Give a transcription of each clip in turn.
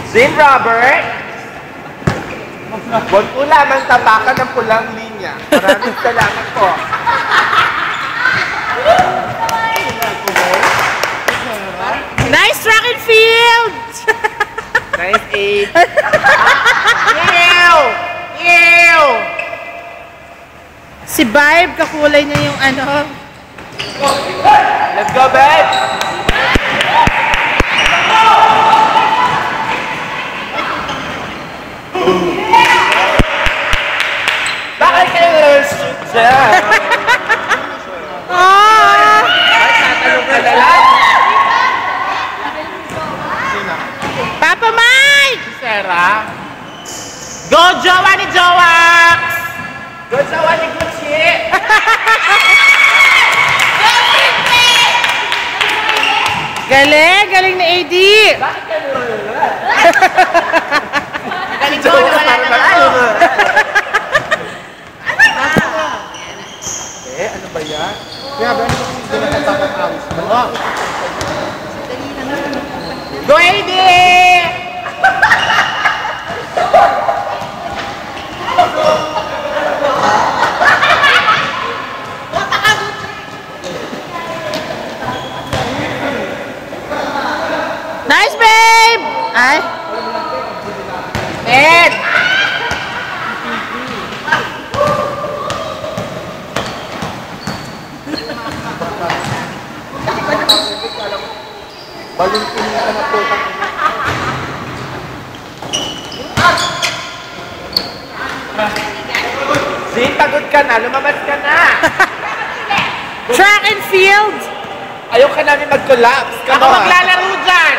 Zane Robert. Huwag po lamang tapakan ng pulang linya. Maraming salamat po. Nice track and field! Nice 8. Ew! Ew! Si Vibe, kakulay niya yung ano. Let's go, babe! Bakit kayo shoot dyan? Ah! Bakit tatanong ka na lang? Papa Mike! Si Sarah? Go, jowa ni Jowax! Good sa wali Gucci! Galing! Galing na AD! Bakit ka nulala? Galing ko, wala na ako. Ano ba yan? Kaya ba, ano ba hindi na natapat awis mo? Go AD! Nice, babe! Ay. Ed! Balintin ka na po. Zane, pagod ka na. Lumabas ka na. Track and field! Ayaw ka namin mag-collapse. Ako maglalaro dyan!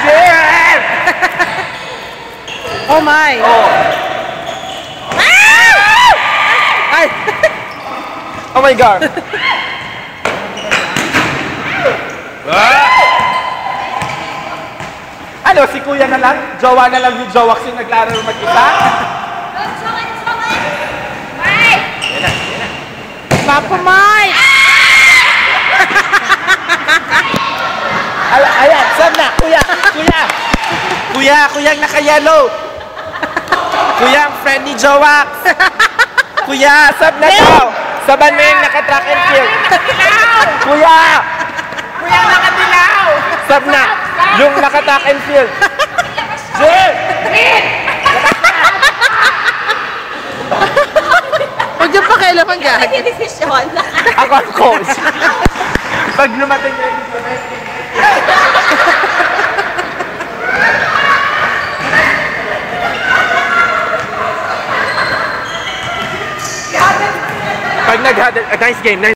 Zane! Oh my! Oh. Ay! Oh my God. Ano, si kuya na lang? Jowa na lang yung Jowax yung naglaro mag-isa? Papa Mike! Ayan, saan na? Kuya! Kuya! Kuya! Kuya ang naka-yellow! Kuya ang friend ni Jowax! Kuya! Sab na daw! Saban mo yung naka-track and field! Kuya! Kuya ang nakadilaw! Sab na! Yung naka-track and field! Jay! Huwag yung pakialaman gag. Ako ang coach! Pag lumating yung domestic. Pag nag-huddle, nice game, nice.